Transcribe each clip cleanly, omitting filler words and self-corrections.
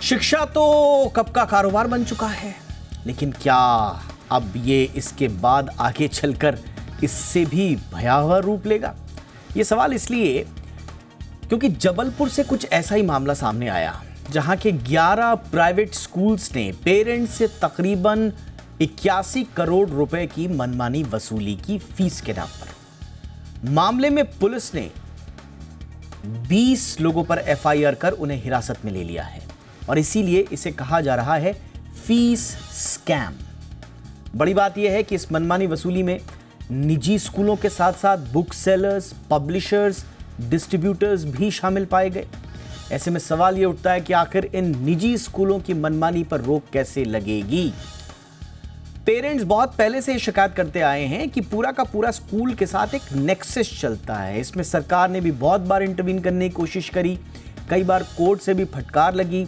शिक्षा तो कब का कारोबार बन चुका है, लेकिन क्या अब ये इसके बाद आगे चलकर इससे भी भयावह रूप लेगा? ये सवाल इसलिए क्योंकि जबलपुर से कुछ ऐसा ही मामला सामने आया जहां के 11 प्राइवेट स्कूल्स ने पेरेंट्स से तकरीबन 81 करोड़ रुपए की मनमानी वसूली की फीस के नाम पर। मामले में पुलिस ने 20 लोगों पर एफआईआर कर उन्हें हिरासत में ले लिया है और इसीलिए इसे कहा जा रहा है फीस स्कैम। बड़ी बात यह है कि इस मनमानी वसूली में निजी स्कूलों के साथ साथ बुक सेलर्स, पब्लिशर्स, डिस्ट्रीब्यूटर्स भी शामिल पाए गए। ऐसे में सवाल यह उठता है कि आखिर इन निजी स्कूलों की मनमानी पर रोक कैसे लगेगी? पेरेंट्स बहुत पहले से शिकायत करते आए हैं कि पूरा का पूरा स्कूल के साथ एक नेक्सस चलता है। इसमें सरकार ने भी बहुत बार इंटरवीन करने की कोशिश करी, कई बार कोर्ट से भी फटकार लगी,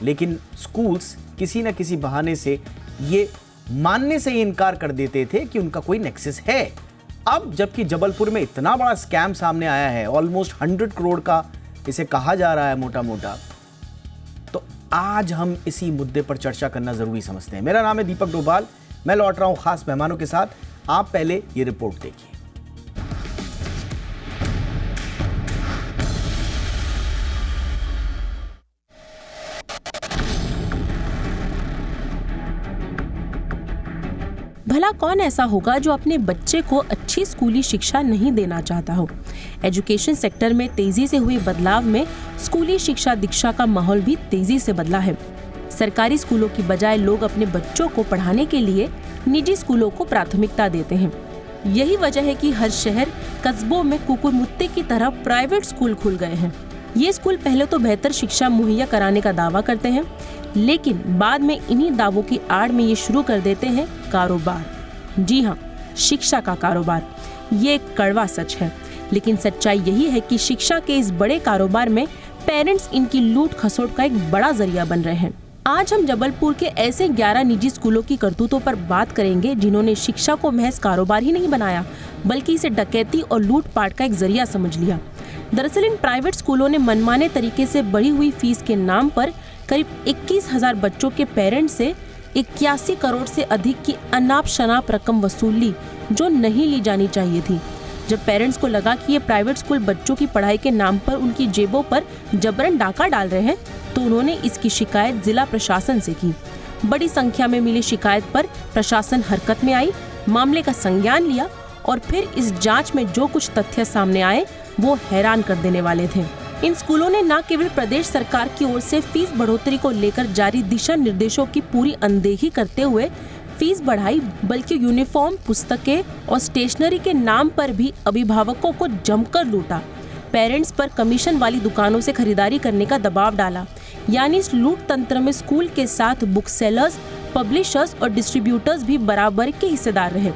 लेकिन स्कूल्स किसी न किसी बहाने से ये मानने से ही इनकार कर देते थे कि उनका कोई नेक्सस है। अब जबकि जबलपुर में इतना बड़ा स्कैम सामने आया है, ऑलमोस्ट 100 करोड़ का इसे कहा जा रहा है मोटा मोटा, तो आज हम इसी मुद्दे पर चर्चा करना जरूरी समझते हैं। मेरा नाम है दीपक डोभाल, मैं लौट रहा हूं खास मेहमानों के साथ। आप पहले ये रिपोर्ट देखिए। भला कौन ऐसा होगा जो अपने बच्चे को अच्छी स्कूली शिक्षा नहीं देना चाहता हो। एजुकेशन सेक्टर में तेजी से हुए बदलाव में स्कूली शिक्षा दीक्षा का माहौल भी तेजी से बदला है। सरकारी स्कूलों की बजाय लोग अपने बच्चों को पढ़ाने के लिए निजी स्कूलों को प्राथमिकता देते हैं। यही वजह है कि हर शहर कस्बों में कुकुरमुत्ते की तरह प्राइवेट स्कूल खुल गए हैं। ये स्कूल पहले तो बेहतर शिक्षा मुहैया कराने का दावा करते हैं, लेकिन बाद में इन्हीं दावों की आड़ में ये शुरू कर देते हैं कारोबार। जी हाँ, शिक्षा का कारोबार। ये एक कड़वा सच है, लेकिन सच्चाई यही है कि शिक्षा के इस बड़े कारोबार में पेरेंट्स इनकी लूट खसोट का एक बड़ा जरिया बन रहे हैं। आज हम जबलपुर के ऐसे 11 निजी स्कूलों की करतूतों पर बात करेंगे जिन्होंने शिक्षा को महज कारोबार ही नहीं बनाया, बल्कि इसे डकैती और लूटपाट का एक जरिया समझ लिया। दरअसल इन प्राइवेट स्कूलों ने मनमाने तरीके से बढ़ी हुई फीस के नाम पर करीब 21,000 बच्चों के पेरेंट्स से 81 करोड़ से अधिक की अनाप शनाप रकम वसूली, जो नहीं ली जानी चाहिए थी। जब पेरेंट्स को लगा कि ये प्राइवेट स्कूल बच्चों की पढ़ाई के नाम पर उनकी जेबों पर जबरन डाका डाल रहे हैं, तो उन्होंने इसकी शिकायत जिला प्रशासन से की। बड़ी संख्या में मिली शिकायत पर प्रशासन हरकत में आई, मामले का संज्ञान लिया और फिर इस जांच में जो कुछ तथ्य सामने आए वो हैरान कर देने वाले थे। इन स्कूलों ने न केवल प्रदेश सरकार की ओर से फीस बढ़ोतरी को लेकर जारी दिशा निर्देशों की पूरी अनदेखी करते हुए फीस बढ़ाई, बल्कि यूनिफॉर्म, पुस्तकें और स्टेशनरी के नाम पर भी अभिभावकों को जमकर लूटा। पेरेंट्स पर कमीशन वाली दुकानों से खरीदारी करने का दबाव डाला। यानी इस लूट तंत्र में स्कूल के साथ बुक सेलर्स, पब्लिशर्स और डिस्ट्रीब्यूटर्स भी बराबर के हिस्सेदार रहे।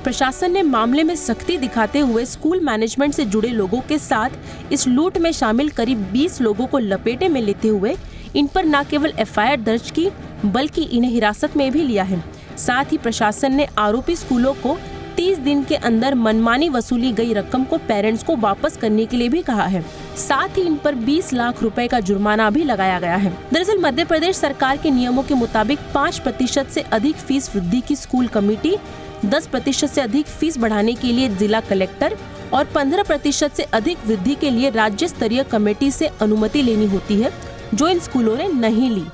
प्रशासन ने मामले में सख्ती दिखाते हुए स्कूल मैनेजमेंट से जुड़े लोगों के साथ इस लूट में शामिल करीब 20 लोगों को लपेटे में लेते हुए इन पर न केवल एफआईआर दर्ज की, बल्कि इन्हें हिरासत में भी लिया है। साथ ही प्रशासन ने आरोपी स्कूलों को 30 दिन के अंदर मनमानी वसूली गई रकम को पेरेंट्स को वापस करने के लिए भी कहा है। साथ ही इन पर 20 लाख रुपए का जुर्माना भी लगाया गया है। दरअसल मध्य प्रदेश सरकार के नियमों के मुताबिक 5% से अधिक फीस वृद्धि की स्कूल कमेटी, 10% से अधिक फीस बढ़ाने के लिए जिला कलेक्टर और 15% से अधिक वृद्धि के लिए राज्य स्तरीय कमेटी से अनुमति लेनी होती है, जो इन स्कूलों ने नहीं ली।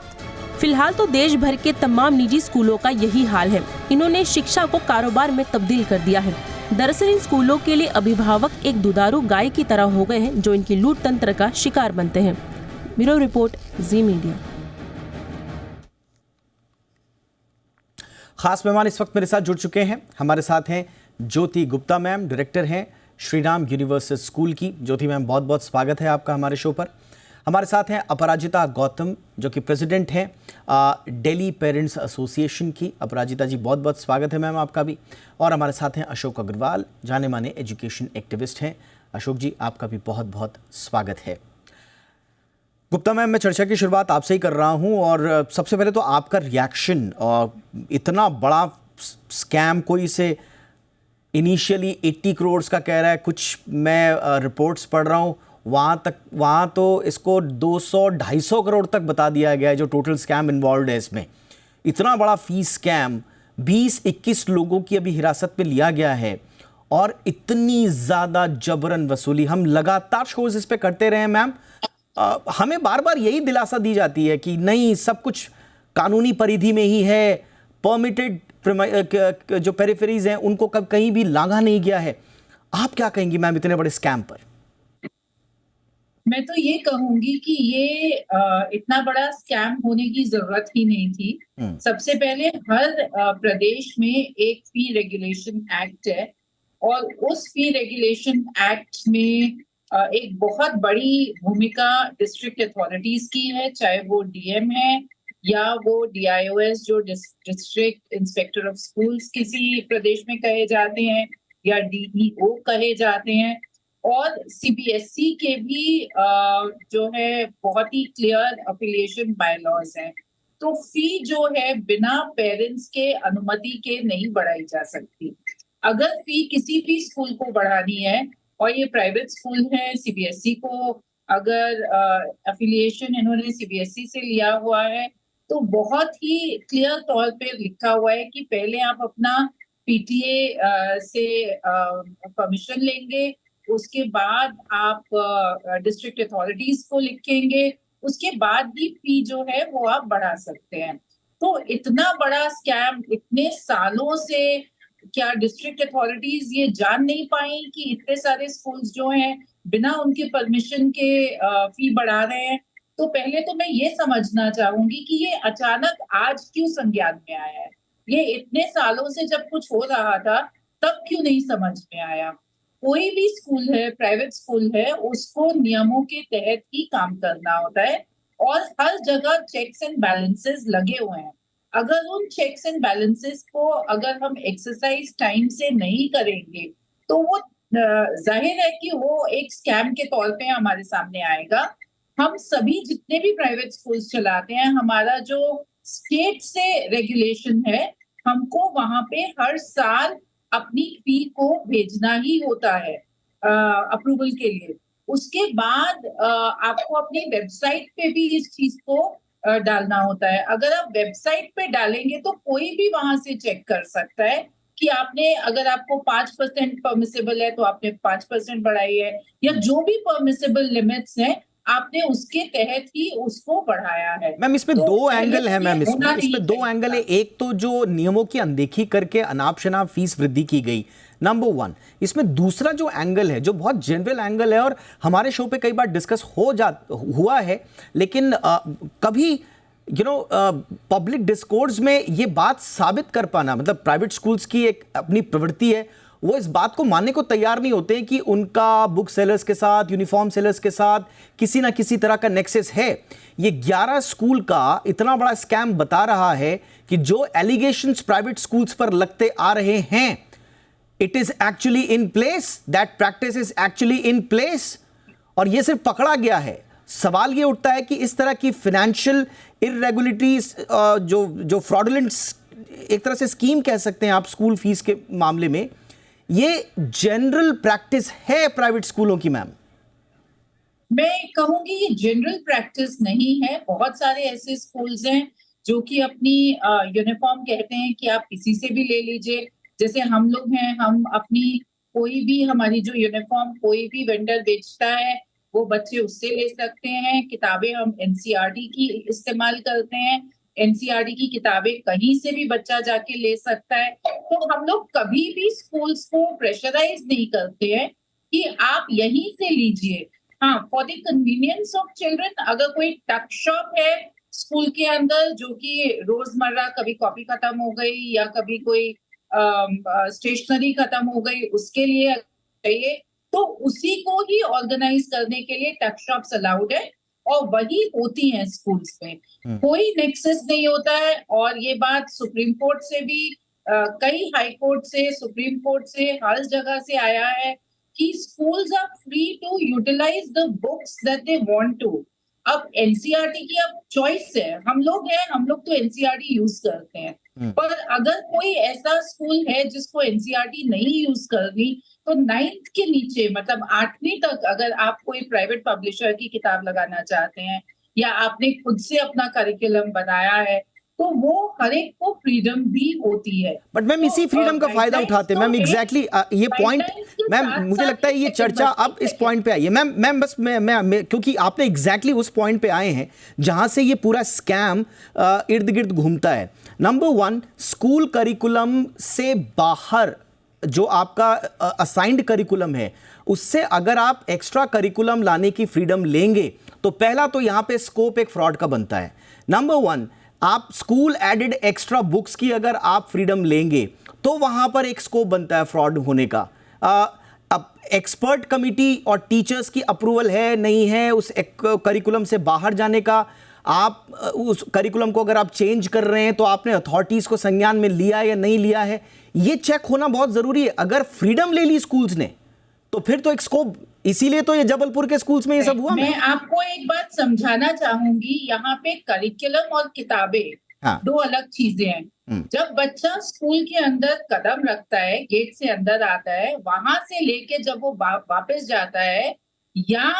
फिलहाल तो देश भर के तमाम निजी स्कूलों का यही हाल है। इन्होंने शिक्षा को कारोबार में तब्दील कर दिया है। दरअसल इन स्कूलों के लिए अभिभावक एक दुधारू गाय की तरह हो गए हैं, जो इनकी लूट तंत्र का शिकार बनते हैं। ब्यूरो रिपोर्ट, जी मीडिया। खास मेहमान इस वक्त मेरे साथ जुड़ चुके हैं। हमारे साथ हैं ज्योति गुप्ता मैम, डायरेक्टर हैं श्रीराम यूनिवर्सल स्कूल की। ज्योति मैम, बहुत बहुत स्वागत है आपका हमारे शो पर। हमारे साथ हैं अपराजिता गौतम, जो कि प्रेसिडेंट हैं दिल्ली पेरेंट्स एसोसिएशन की। अपराजिता जी, बहुत बहुत स्वागत है मैम आपका भी। और हमारे साथ हैं अशोक अग्रवाल, जाने माने एजुकेशन एक्टिविस्ट हैं। अशोक जी, आपका भी बहुत बहुत स्वागत है। गुप्ता मैम, मैं चर्चा की शुरुआत आपसे ही कर रहा हूं और सबसे पहले तो आपका रिएक्शन, इतना बड़ा स्कैम, कोई इसे इनिशियली 80 करोड़ का कह रहा है, कुछ मैं रिपोर्ट्स पढ़ रहा हूं वहाँ तो इसको 200-250 करोड़ तक बता दिया गया है जो टोटल स्कैम इन्वॉल्व है इसमें। इतना बड़ा फीस स्कैम, 20-21 लोगों की अभी हिरासत में लिया गया है और इतनी ज़्यादा जबरन वसूली। हम लगातार शोज इस पे करते रहे हैं मैम, हमें बार बार यही दिलासा दी जाती है कि नहीं, सब कुछ कानूनी परिधि में ही है, परमिटेड जो पेरिफेरीज हैं उनको कब कहीं भी लांघा नहीं गया है। आप क्या कहेंगी मैम इतने बड़े स्कैम पर? मैं तो ये कहूंगी कि ये इतना बड़ा स्कैम होने की जरूरत ही नहीं थी। सबसे पहले हर प्रदेश में एक फी रेगुलेशन एक्ट है और उस फी रेगुलेशन एक्ट में एक बहुत बड़ी भूमिका डिस्ट्रिक्ट अथॉरिटीज की है, चाहे वो डीएम है या वो डीआईओएस जो डिस्ट्रिक्ट इंस्पेक्टर ऑफ स्कूल्स किसी प्रदेश में कहे जाते हैं या डीईओ कहे जाते हैं। और सीबीएसई के भी जो है बहुत ही क्लियर अफिलिएशन बायलॉज हैं। तो फी जो है बिना पेरेंट्स के अनुमति के नहीं बढ़ाई जा सकती। अगर फी किसी भी स्कूल को बढ़ानी है और ये प्राइवेट स्कूल है, सीबीएसई को अगर अफिलिएशन इन्होंने सीबीएसई से लिया हुआ है तो बहुत ही क्लियर तौर पे लिखा हुआ है कि पहले आप अपना पीटीए से परमिशन लेंगे, उसके बाद आप डिस्ट्रिक्ट अथॉरिटीज को लिखेंगे, उसके बाद ही फी जो है वो आप बढ़ा सकते हैं। तो इतना बड़ा स्कैम इतने सालों से क्या डिस्ट्रिक्ट अथॉरिटीज ये जान नहीं पाई कि इतने सारे स्कूल्स जो हैं बिना उनके परमिशन के फी बढ़ा रहे हैं? तो पहले तो मैं ये समझना चाहूंगी कि ये अचानक आज क्यों संज्ञान में आया है। ये इतने सालों से जब कुछ हो रहा था तब क्यों नहीं समझ में आया? कोई भी स्कूल है, प्राइवेट स्कूल है, उसको नियमों के तहत ही काम करना होता है और हर जगह चेक्स एंड बैलेंसेस लगे हुए हैं। अगर उन चेक्स एंड बैलेंसेस को अगर हम एक्सरसाइज टाइम से नहीं करेंगे तो वो जाहिर है कि वो एक स्कैम के तौर पे हमारे सामने आएगा। हम सभी जितने भी प्राइवेट स्कूल्स चलाते हैं, हमारा जो स्टेट से रेगुलेशन है, हमको वहां पे हर साल अपनी फी को भेजना ही होता है अप्रूवल के लिए। उसके बाद आपको अपनी वेबसाइट पे भी इस चीज को डालना होता है। अगर आप वेबसाइट पे डालेंगे तो कोई भी वहां से चेक कर सकता है कि आपने, अगर आपको 5% परमिसेबल है तो आपने 5% बढ़ाई है, या जो भी परमिसेबल लिमिट्स हैं आपने उसके तहत ही उसको बढ़ाया है। मैम इसमें तो दो एंगल है मैम, होना इसमें दो एंगल है। एक तो जो नियमों की अनदेखी करके अनाप शनाप फीस वृद्धि की गई, नंबर 1। इसमें दूसरा जो एंगल है, जो बहुत जनरल एंगल है और हमारे शो पे कई बार डिस्कस हुआ है, लेकिन कभी पब्लिक डिस्कोर्स में ये बात साबित कर पाना, मतलब प्राइवेट स्कूल्स की एक अपनी प्रवृत्ति है, वो इस बात को मानने को तैयार नहीं होते कि उनका बुक सेलर्स के साथ, यूनिफॉर्म सेलर्स के साथ किसी ना किसी तरह का नेक्सस है। ये 11 स्कूल का इतना बड़ा स्कैम बता रहा है कि जो एलिगेशंस प्राइवेट स्कूल्स पर लगते आ रहे हैं, it is actually in place, that practice is actually in place, और ये सिर्फ पकड़ा गया है। सवाल ये उठता है कि इस तरह की फाइनेंशियल इरेगुलरिटीज, जो फ्रॉडुलेंट एक तरह से स्कीम कह सकते हैं आप स्कूल फीस के मामले में, ये जनरल प्रैक्टिस है प्राइवेट स्कूलों की? मैम मैं कहूंगी ये जनरल प्रैक्टिस नहीं है। बहुत सारे ऐसे स्कूल्स हैं जो कि अपनी यूनिफॉर्म कहते हैं कि आप किसी से भी ले लीजिए। जैसे हम लोग हैं, हम अपनी कोई भी, हमारी जो यूनिफॉर्म कोई भी वेंडर बेचता है वो बच्चे उससे ले सकते हैं। किताबें हम एनसीईआरटी की इस्तेमाल करते हैं, एनसीईआरटी की किताबें कहीं से भी बच्चा जाके ले सकता है। तो हम लोग कभी भी स्कूल्स को प्रेशराइज नहीं करते हैं कि आप यहीं से लीजिए। हाँ, for the convenience of children, अगर कोई टक शॉप है स्कूल के अंदर जो कि रोजमर्रा कभी कॉपी खत्म हो गई या कभी कोई स्टेशनरी खत्म हो गई, उसके लिए चाहिए, तो उसी को ही ऑर्गेनाइज करने के लिए टक शॉप्स अलाउड है और वही होती हैं स्कूल्स में। कोई नेक्सस नहीं होता है। और ये बात सुप्रीम कोर्ट से भी, कई हाई कोर्ट से, सुप्रीम कोर्ट से, हर जगह से आया है कि schools are free to utilise the books that they want to. अब एनसीईआरटी की अब चॉइस है, हम लोग तो एनसीईआरटी यूज करते हैं, पर अगर कोई ऐसा स्कूल है जिसको एनसीईआरटी नहीं यूज करनी तो 9th के नीचे मतलब 8वीं तक अगर आप कोई प्राइवेट पब्लिशर की किताब लगाना चाहते हैं या आपने खुद से अपना करिकुलम बनाया है, तो वो हर एक को फ्रीडम भी होती है। बट मैम इसी फ्रीडम का फायदा उठाते हैं मैम, एग्जैक्टली ये पॉइंट मैम, मुझे लगता है ये चर्चा अब इस पॉइंट पे आई है मैम बस मैं क्योंकि आपने एग्जैक्टली उस पॉइंट पे आए हैं जहां से ये पूरा स्कैम इर्द गिर्द घूमता है। नंबर 1, स्कूल करिकुलम से बाहर जो आपका असाइंड करिकुलम है उससे अगर आप एक्स्ट्रा करिकुलम लाने की फ्रीडम लेंगे तो पहला तो यहां पे स्कोप एक फ्रॉड का बनता है। नंबर 1, आप स्कूल एडेड एक्स्ट्रा बुक्स की अगर आप फ्रीडम लेंगे तो वहां पर एक स्कोप बनता है फ्रॉड होने का। अब एक्सपर्ट कमिटी और टीचर्स की अप्रूवल है नहीं है उस करिकुलम से बाहर जाने का, आप उस करिकुलम को अगर आप चेंज कर रहे हैं तो आपने अथॉरिटीज को संज्ञान में लिया या नहीं लिया है, ये चेक होना बहुत जरूरी है। अगर फ्रीडम ले ली स्कूल्स ने तो फिर तो एक स्कोप, इसीलिए तो ये जबलपुर के स्कूल्स में ये सब हुआ। मैं आपको एक बात समझाना चाहूंगी, यहाँ पे करिकुलम और किताबें दो अलग चीजें हैं। जब बच्चा स्कूल के अंदर कदम रखता है, गेट से अंदर आता है, वहां से लेके जब वो वापस जाता है या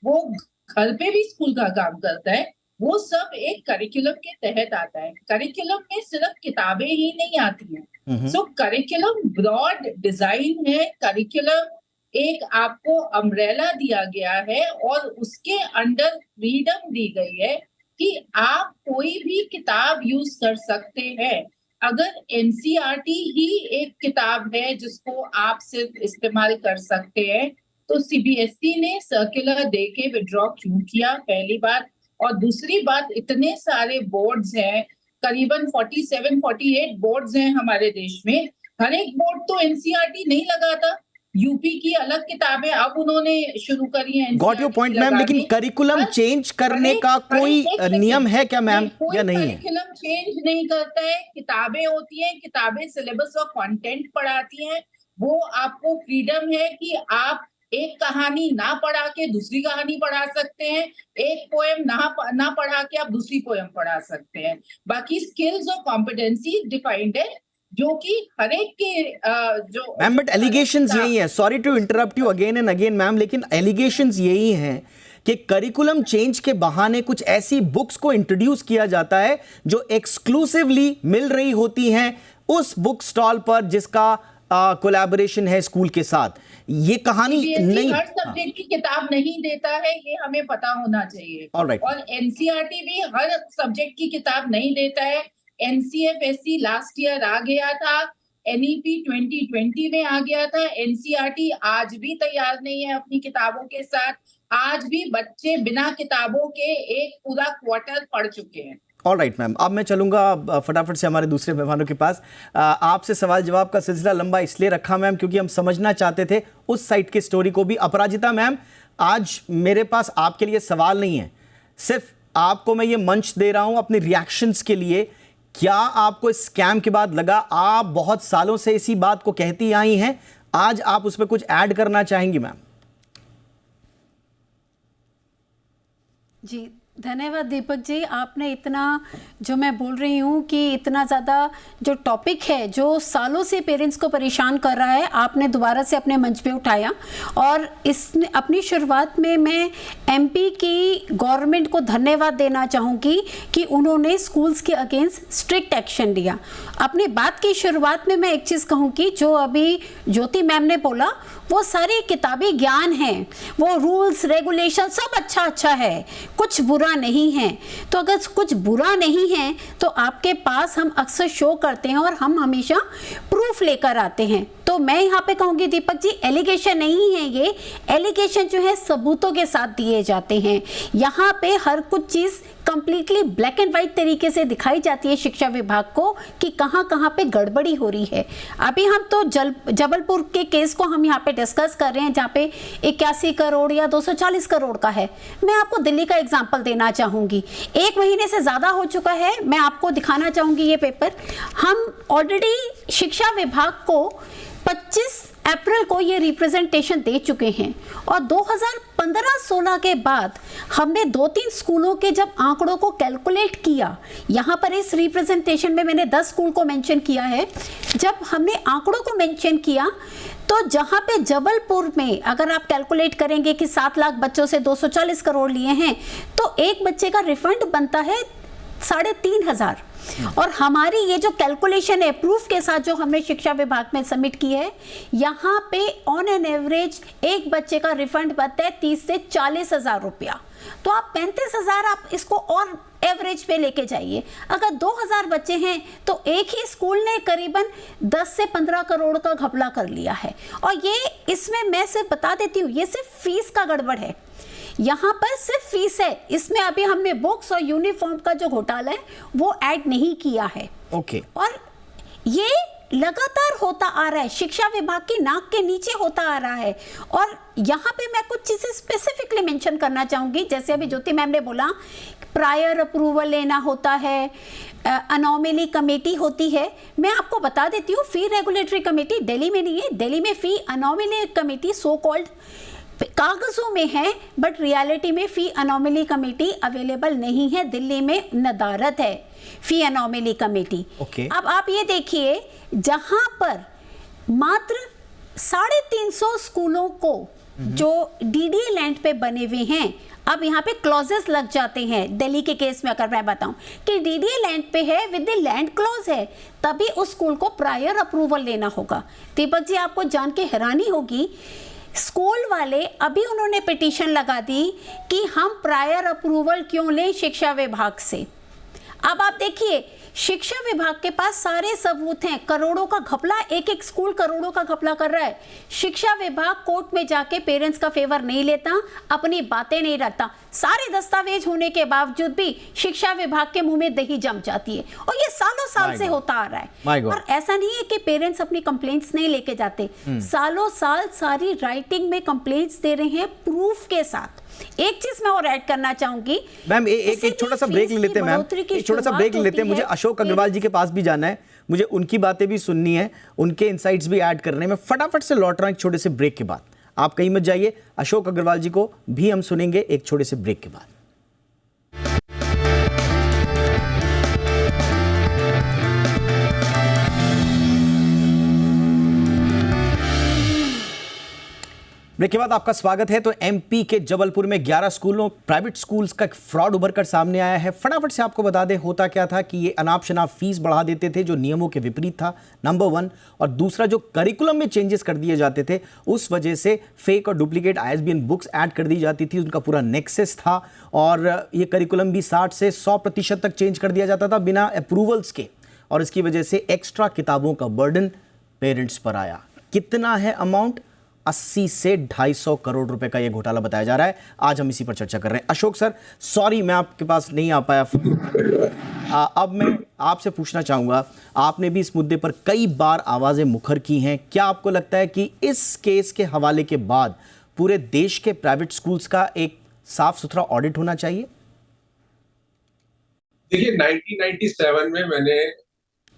वो घर पे भी स्कूल का काम करता है, वो सब एक करिकुलम के तहत आता है। करिकुलम में सिर्फ किताबें ही नहीं आती हैं। सो करिकुलम ब्रॉड डिजाइन है, करिकुलम एक आपको अम्ब्रेला दिया गया है और उसके अंडर फ्रीडम दी गई है कि आप कोई भी किताब यूज कर सकते हैं। अगर एनसीईआरटी ही एक किताब है जिसको आप सिर्फ इस्तेमाल कर सकते हैं, तो सीबीएसई ने सर्कुलर दे के विड्रॉ क्यों किया, पहली बात। और दूसरी बात, इतने सारे बोर्ड्स हैं, करीबन 47-48 बोर्ड्स हैं हमारे देश में, हर एक बोर्ड तो एनसीईआरटी नहीं लगाता। यूपी की अलग किताबें अब उन्होंने शुरू करी हैं। गॉट योर पॉइंट मैम, लेकिन करिकुलम चेंज करने का कोई नियम है क्या मैम या नहीं है? करिकुलम चेंज नहीं करता है, किताबें होती हैं, किताबें सिलेबस और कंटेंट पढ़ाती हैं। वो आपको फ्रीडम है कि आप एक कहानी ना पढ़ा के दूसरी कहानी पढ़ा सकते हैं, एक पोएम ना पढ़ा के आप दूसरी पोएम पढ़ा सकते हैं। बाकी स्किल्स और कॉम्पिटेंसी डिफाइंड है जो कि हर एक के जो मैम, बट एलिगेशंस यही है, sorry to interrupt you again and again ma'am, लेकिन एलिगेशंस यही हैं कि करिकुलम चेंज के बहाने कुछ ऐसी बुक्स को इंट्रोड्यूस किया जाता है जो एक्सक्लूसिवली मिल रही होती हैं उस बुक स्टॉल पर जिसका कोलैबोरेशन है स्कूल के साथ। ये कहानी नहीं, हर सब्जेक्ट की किताब नहीं देता है, ये हमें पता होना चाहिए। Alright. और एनसीईआरटी भी हर सब्जेक्ट की किताब नहीं देता है। एनसीएफएससी लास्ट ईयर आ गया था, एनईपी 2020 में आ गया था। एनसीईआरटी आज भी तैयार नहीं है अपनी किताबों के साथ। आज भी बच्चे बिना किताबों के एक पूरा क्वार्टर पढ़ चुके हैं। ऑलराइट मैम, अब मैं चलूंगा फटाफट से हमारे दूसरे मेहमानों के पास। आपसे सवाल जवाब का सिलसिला लंबा इसलिए रखा मैम क्योंकि हम समझना चाहते थे उस साइट की स्टोरी को भी। अपराजिता मैम, आज मेरे पास आपके लिए सवाल नहीं है, सिर्फ आपको मैं ये मंच दे रहा हूं अपने रिएक्शंस के लिए। क्या आपको इस स्कैम के बाद लगा, आप बहुत सालों से इसी बात को कहती आई हैं, आज आप उस पर कुछ ऐड करना चाहेंगी मैम? जी धन्यवाद दीपक जी, आपने इतना, जो मैं बोल रही हूँ कि इतना ज़्यादा जो टॉपिक है जो सालों से पेरेंट्स को परेशान कर रहा है, आपने दोबारा से अपने मंच पे उठाया। और इसने अपनी शुरुआत में मैं एमपी की गवर्नमेंट को धन्यवाद देना चाहूँगी कि उन्होंने स्कूल्स के अगेंस्ट स्ट्रिक्ट एक्शन लिया। अपनी बात की शुरुआत में मैं एक चीज़ कहूँगी, जो अभी ज्योति मैम ने बोला वो सारी किताबी ज्ञान है, वो रूल्स रेगुलेशन सब अच्छा है, कुछ बुरा नहीं है। तो अगर कुछ बुरा नहीं है तो आपके पास हम अक्सर शो करते हैं और हम हमेशा प्रूफ लेकर आते हैं। तो मैं यहाँ पे कहूँगी दीपक जी, एलिगेशन नहीं है ये, एलिगेशन जो है सबूतों के साथ दिए जाते हैं। यहाँ पे हर कुछ चीज़ कंप्लीटली ब्लैक एंड व्हाइट तरीके से दिखाई जाती है शिक्षा विभाग को कि कहाँ पे गड़बड़ी हो रही है। अभी हम तो जबलपुर के केस को हम यहाँ पे डिस्कस कर रहे हैं जहाँ पे 81 करोड़ या 240 करोड़ का है। मैं आपको दिल्ली का एग्जांपल देना चाहूँगी, 1 महीने से ज़्यादा हो चुका है, मैं आपको दिखाना चाहूँगी ये पेपर। हम ऑलरेडी शिक्षा विभाग को 25 अप्रैल को ये रिप्रेजेंटेशन दे चुके हैं और 2015-16 के बाद हमने 2-3 स्कूलों के जब आंकड़ों को कैलकुलेट किया, यहाँ पर इस रिप्रेजेंटेशन में मैंने 10 स्कूल को मेंशन किया है, जब हमने आंकड़ों को मेंशन किया तो जहाँ पे जबलपुर में अगर आप कैलकुलेट करेंगे कि 7 लाख बच्चों से 240 करोड़ लिए हैं तो एक बच्चे का रिफंड बनता है 3,500। और हमारी ये जो कैलकुलेशन है प्रूफ के साथ जो हमने शिक्षा विभाग में सबमिट की है, यहाँ पे ऑन एन एवरेज एक बच्चे का रिफंड बनता है 30 से 40 हजार रुपया। तो आप 35,000 आप इसको और एवरेज पे लेके जाइए। अगर 2,000 बच्चे हैं तो एक ही स्कूल ने करीबन 10 से 15 करोड़ का घपला कर लिया है। और ये इसमें मैं सिर्फ बता देती हूँ, ये सिर्फ फीस का गड़बड़ है, यहाँ पर सिर्फ फीस है, इसमें अभी हमने बुक्स और यूनिफॉर्म का जो घोटाला है वो ऐड नहीं किया है। ओके। और ये लगातार होता आ रहा है, शिक्षा विभाग की नाक के नीचे होता आ रहा है। और यहाँ पे मैं कुछ चीजें स्पेसिफिकली मेंशन करना चाहूंगी, जैसे अभी ज्योति मैम ने बोला प्रायर अप्रूवल लेना होता है, अनोमली कमेटी होती है। मैं आपको बता देती हूँ, फी रेगुलेटरी कमेटी दिल्ली में नहीं है, दिल्ली में फी अनोमली कमेटी सो कॉल्ड कागजों में है, बट रियलिटी में फी अनोमली कमेटी अवेलेबल नहीं है। दिल्ली में नदारत है फी अनोमली कमेटी। अब आप ये देखिए, जहां पर मात्र 350 स्कूलों को जो डीडीए लैंड पे बने हुए हैं, अब यहाँ पे क्लॉजेस लग जाते हैं। दिल्ली के केस में अगर मैं बताऊं कि डीडीए लैंड पे है विद द लैंड क्लॉज है, तभी उस स्कूल को प्रायर अप्रूवल लेना होगा। दीपक जी, आपको जान के हैरानी होगी, स्कूल वाले अभी उन्होंने पिटीशन लगा दी कि हम प्रायर अप्रूवल क्यों लें शिक्षा विभाग से। अब आप देखिए, शिक्षा विभाग के पास सारे सबूत हैं, करोड़ों का घपला, एक एक स्कूल करोड़ों का घपला कर रहा है। शिक्षा विभाग कोर्ट में जाके पेरेंट्स का फेवर नहीं लेता, अपनी बातें नहीं रखता, सारे दस्तावेज होने के बावजूद भी शिक्षा विभाग के मुंह में दही जम जाती है। और ये सालों साल से होता आ रहा है। और ऐसा नहीं है कि पेरेंट्स अपनी कंप्लेंट्स नहीं लेके जाते, सालों साल सारी राइटिंग में कंप्लेंट्स दे रहे हैं प्रूफ के साथ। एक चीज मैं और ऐड करना चाहूंगी मैम, एक छोटा सा ब्रेक ले लेते हैं मैम, एक छोटा सा ब्रेक ले लेते हैं। मुझे अशोक अग्रवाल जी के पास भी जाना है, मुझे उनकी बातें भी सुननी है, उनके इनसाइट्स भी ऐड करने में फटाफट से लौट रहा हूं एक छोटे से ब्रेक के बाद। आप कहीं मत जाइए, अशोक अग्रवाल जी को भी हम सुनेंगे एक छोटे से ब्रेक के बाद। ब्रेक के बाद आपका स्वागत है। तो एमपी के जबलपुर में 11 स्कूलों प्राइवेट स्कूल्स का फ्रॉड उभर कर सामने आया है। फटाफट से आपको बता दें होता क्या था कि ये अनाप शनाप फीस बढ़ा देते थे जो नियमों के विपरीत था, नंबर 1। और दूसरा, जो करिकुलम में चेंजेस कर दिए जाते थे उस वजह से फेक और डुप्लीकेट आईएसबीएन बुक्स ऐड कर दी जाती थी, उनका पूरा नेक्सस था। और ये करिकुलम भी 60 से 100% तक चेंज कर दिया जाता था बिना अप्रूवल्स के, और इसकी वजह से एक्स्ट्रा किताबों का बर्डन पेरेंट्स पर आया। कितना है अमाउंट? 80 से 250 करोड़ रुपए का ये घोटाला बताया जा रहा है। आज हम इसी पर चर्चा कर रहे हैं। अशोक सर, सॉरी मैं आपके पास नहीं आ पाया। अब मैं आपसे पूछना चाहूंगा, आपने भी इस मुद्दे पर कई बार आवाजें मुखर की हैं, क्या आपको लगता है कि इस केस के हवाले के बाद पूरे देश के प्राइवेट स्कूल्स का एक साफ सुथरा ऑडिट होना चाहिए? देखिए, 1997 में मैंने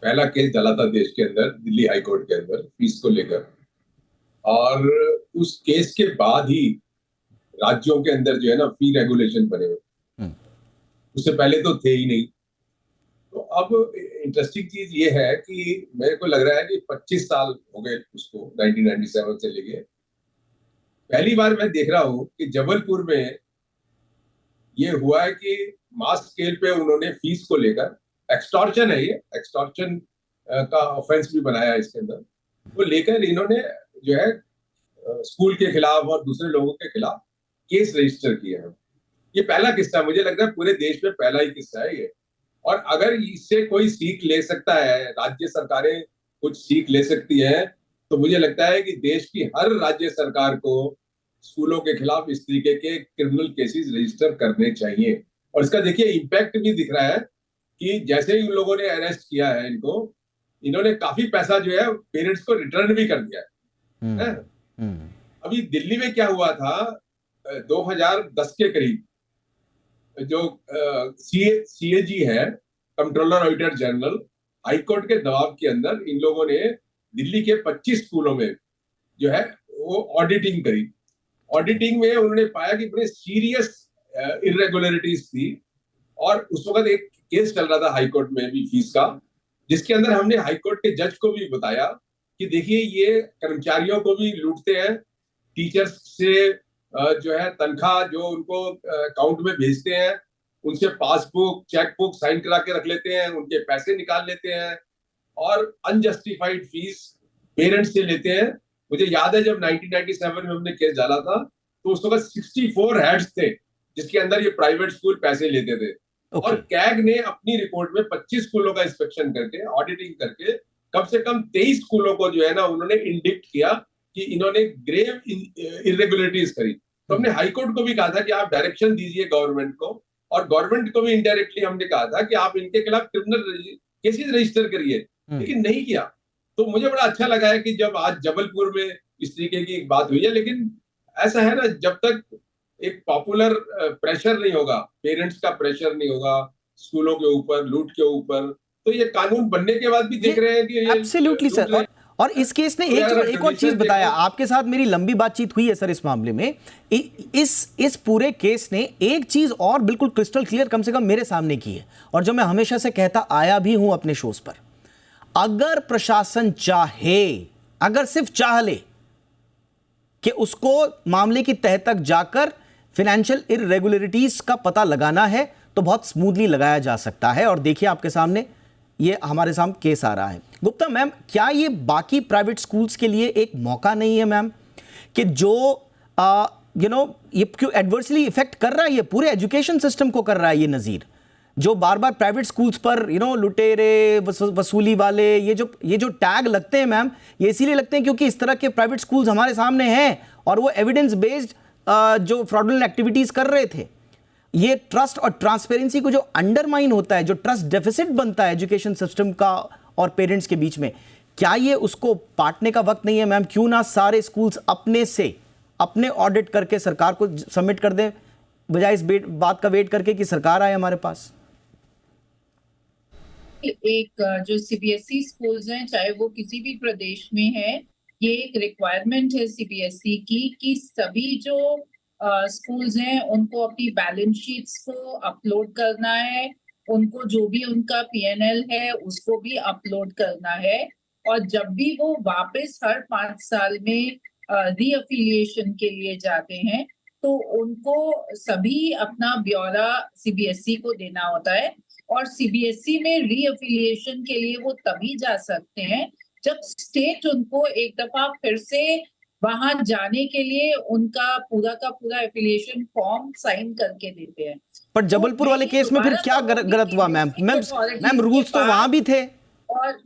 पहला केस डाला था देश के अंदर, दिल्ली हाई कोर्ट के अंदर, फीस को लेकर। और उस केस के बाद ही राज्यों के अंदर जो है ना फी रेगुलेशन बने हुए, उससे पहले तो थे ही नहीं। तो अब इंटरेस्टिंग चीज ये है कि मेरे को लग रहा है कि 25 साल हो गए उसको, 1997 से लेके पहली बार मैं देख रहा हूं कि जबलपुर में ये हुआ है कि मास स्केल पे उन्होंने फीस को लेकर, एक्सटॉर्शन है ये, एक्सटॉर्शन का ऑफेंस भी बनाया इसके अंदर, वो लेकर इन्होंने जो है स्कूल के खिलाफ और दूसरे लोगों के खिलाफ केस रजिस्टर किया है। ये पहला किस्सा, मुझे लगता है पूरे देश में पहला ही किस्सा है ये। और अगर इससे कोई सीख ले सकता है, राज्य सरकारें कुछ सीख ले सकती है, तो मुझे लगता है कि देश की हर राज्य सरकार को स्कूलों के खिलाफ इस तरीके के क्रिमिनल केसेस रजिस्टर करने चाहिए। और इसका देखिए इम्पैक्ट भी दिख रहा है कि जैसे ही उन लोगों ने अरेस्ट किया है इनको, इन्होंने काफी पैसा जो है पेरेंट्स को रिटर्न भी कर दिया है। अभी दिल्ली में क्या हुआ था, 2010 के करीब जो सीएजी है, कंट्रोलर ऑडिटर जनरल, हाईकोर्ट के दबाव के अंदर इन लोगों ने दिल्ली के 25 स्कूलों में जो है वो ऑडिटिंग करी। ऑडिटिंग में उन्होंने पाया कि बड़े सीरियस इरेगुलरिटीज थी, और उस वक्त एक केस चल रहा था हाई कोर्ट में भी फीस का, जिसके अंदर हमने हाई कोर्ट के जज को भी बताया कि देखिए ये कर्मचारियों को भी लूटते हैं, टीचर्स से जो है तनख्वाह जो उनको अकाउंट में भेजते हैं, उनसे पासबुक चेकबुक साइन करा के रख लेते हैं, उनके पैसे निकाल लेते हैं, और अनजस्टिफाइड फीस पेरेंट्स से लेते हैं। मुझे याद है जब 1997 में हमने केस डाला था तो उस वक्त 64 हेड्स थे जिसके अंदर ये प्राइवेट स्कूल पैसे लेते थे। और कैग ने अपनी रिपोर्ट में 25 स्कूलों का इंस्पेक्शन करके ऑडिटिंग करके कम से कम 23 स्कूलों को जो है ना उन्होंने इंडिक्ट किया कि इन्होंने ग्रेव इरेगुलरिटीज करी। तो हमने हाई कोर्ट को भी कहा था कि आप डायरेक्शन दीजिए गवर्नमेंट को, और गवर्नमेंट को भी इनडायरेक्टली हमने कहा था कि आप इनके खिलाफ क्रिमिनल केसेस रजिस्टर करिए, लेकिन नहीं किया। तो मुझे बड़ा अच्छा लगा है कि जब आज जबलपुर में इस तरीके की एक बात हुई है, लेकिन ऐसा है ना, जब तक एक पॉपुलर प्रेशर नहीं होगा, पेरेंट्स का प्रेशर नहीं होगा स्कूलों के ऊपर, लूट के ऊपर, तो ये कानून बनने के बाद भी देख रहे हैं कि ये एब्सोल्युटली सर। और इस केस ने एक और चीज बताया, आपके साथ मेरी लंबी बातचीत हुई है सर इस मामले में। इस पूरे केस ने एक चीज और बिल्कुल क्रिस्टल क्लियर कम से कम मेरे सामने की है, और जो मैं हमेशा से कहता आया भी हूं अपने शोज पर, अगर प्रशासन चाहे, अगर सिर्फ चाह ले कि उसको मामले की तह तक जाकर फाइनेंशियल इरेगुलरिटीज का पता लगाना है तो बहुत स्मूथली लगाया जा सकता है। और देखिए आपके सामने ये हमारे सामने केस आ रहा है। गुप्ता मैम, क्या ये बाकी प्राइवेट स्कूल्स के लिए एक मौका नहीं है मैम कि जो ये क्यों एडवर्सली इफेक्ट कर रहा है, ये पूरे एजुकेशन सिस्टम को कर रहा है, ये नज़ीर जो बार बार प्राइवेट स्कूल्स पर लुटेरे वसूली वाले ये जो टैग लगते हैं मैम, ये इसीलिए लगते हैं क्योंकि इस तरह के प्राइवेट स्कूल्स हमारे सामने हैं और वो एविडेंस बेस्ड जो फ्रॉडुलेंट एक्टिविटीज कर रहे थे। ये ट्रस्ट और ट्रांसपेरेंसी को जो अंडरमाइन होता है, जो ट्रस्ट डेफिसिट बनता है एजुकेशन सिस्टम का और पेरेंट्स के बीच में, क्या ये उसको पाटने का वक्त नहीं है मैम? क्यों ना सारे स्कूल्स अपने ऑडिट करके सरकार को सबमिट कर दें, बजाय इस बात का वेट करके कि सरकार आए हमारे पास। एक जो सीबीएसई स्कूल्स हैं, चाहे वो किसी भी प्रदेश में है, ये एक रिक्वायरमेंट है सीबीएसई की कि सभी जो स्कूल्स हैं उनको अपनी बैलेंस शीट्स को अपलोड करना है, उनको जो भी उनका पीएनएल है उसको भी अपलोड करना है, और जब भी वो वापस हर 5 साल में रीअफिलिएशन के लिए जाते हैं तो उनको सभी अपना ब्यौरा सीबीएसई को देना होता है। और सीबीएसई में रीअफिलिएशन के लिए वो तभी जा सकते हैं जब स्टेट उनको एक दफा फिर से वहां जाने के लिए उनका पूरा का पूरा एफिलिएशन फॉर्म साइन करके देते हैं। पर जबलपुर वाले केस में फिर क्या गलत हुआ मैम? मैम रूल्स तो वहां भी थे। और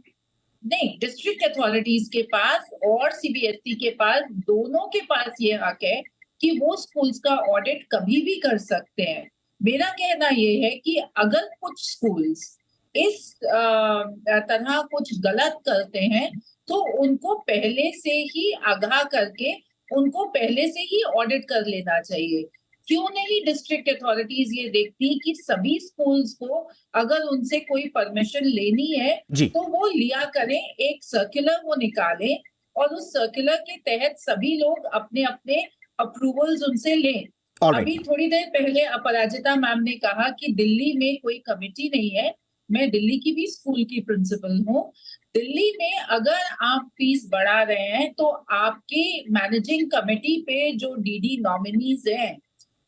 नहीं, डिस्ट्रिक्ट अथॉरिटीज के पास और सीबीएसई के पास, दोनों के पास ये हक है कि वो स्कूल्स का ऑडिट कभी भी कर सकते हैं। मेरा कहना ये है कि अगर कुछ स्कूल्स इस तरह कुछ गलत करते हैं तो उनको पहले से ही आगाह करके उनको पहले से ही ऑडिट कर लेना चाहिए। क्यों नहीं डिस्ट्रिक्ट अथॉरिटीज ये देखती कि सभी स्कूल्स को अगर उनसे कोई परमिशन लेनी है तो वो लिया करें, एक सर्कुलर वो निकालें और उस सर्कुलर के तहत सभी लोग अपने अपने अप्रूवल्स उनसे लें। अभी थोड़ी देर पहले अपराजिता मैम ने कहा कि दिल्ली में कोई कमेटी नहीं है। मैं दिल्ली की भी स्कूल की प्रिंसिपल हूँ। दिल्ली में अगर आप फीस बढ़ा रहे हैं तो आपकी मैनेजिंग कमेटी पे जो डीडी नॉमिनीज हैं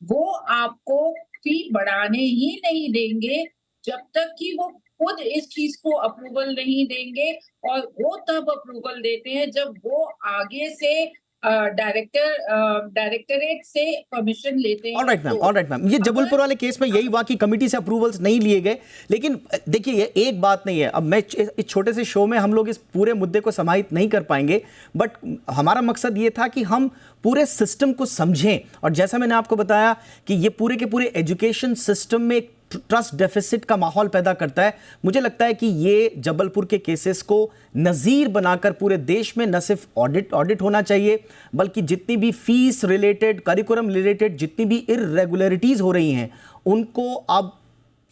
वो आपको फी बढ़ाने ही नहीं देंगे जब तक कि वो खुद इस चीज को अप्रूवल नहीं देंगे, और वो तब अप्रूवल देते हैं जब वो आगे से डायरेक्टरेट से परमिशन लेते हैं। ऑलराइट मैम, ये जबलपुर वाले केस में यही हुआ कि कमेटी से अप्रूवल्स नहीं लिए गए। लेकिन देखिए ये एक बात नहीं है, अब मैं इस छोटे से शो में हम लोग इस पूरे मुद्दे को समाहित नहीं कर पाएंगे, बट हमारा मकसद ये था कि हम पूरे सिस्टम को समझें। और जैसा मैंने आपको बताया कि ये पूरे के पूरे एजुकेशन सिस्टम में ट्रस्ट डेफिसिट का माहौल पैदा करता है। मुझे लगता है कि ये जबलपुर के केसेस को नज़ीर बनाकर पूरे देश में न सिर्फ ऑडिट होना चाहिए, बल्कि जितनी भी फीस रिलेटेड, करिकुलम रिलेटेड जितनी भी इरेगुलरिटीज़ हो रही हैं उनको अब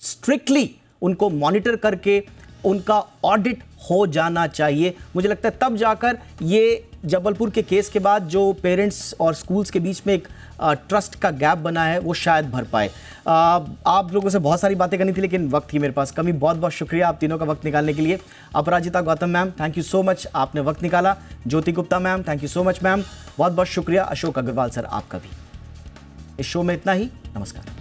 स्ट्रिक्टली उनको मॉनिटर करके उनका ऑडिट हो जाना चाहिए। मुझे लगता है तब जाकर ये जबलपुर के केस के बाद जो पेरेंट्स और स्कूल्स के बीच में एक ट्रस्ट का गैप बना है वो शायद भर पाए। आप लोगों से बहुत सारी बातें करनी थी लेकिन वक्त की मेरे पास कमी। बहुत बहुत शुक्रिया आप तीनों का वक्त निकालने के लिए। Aparajita Gautam ma'am, thank you so much, आपने वक्त निकाला। Jyoti Gupta ma'am, thank you so much ma'am, बहुत बहुत शुक्रिया। अशोक अग्रवाल सर, आपका भी। इस शो में इतना ही, नमस्कार।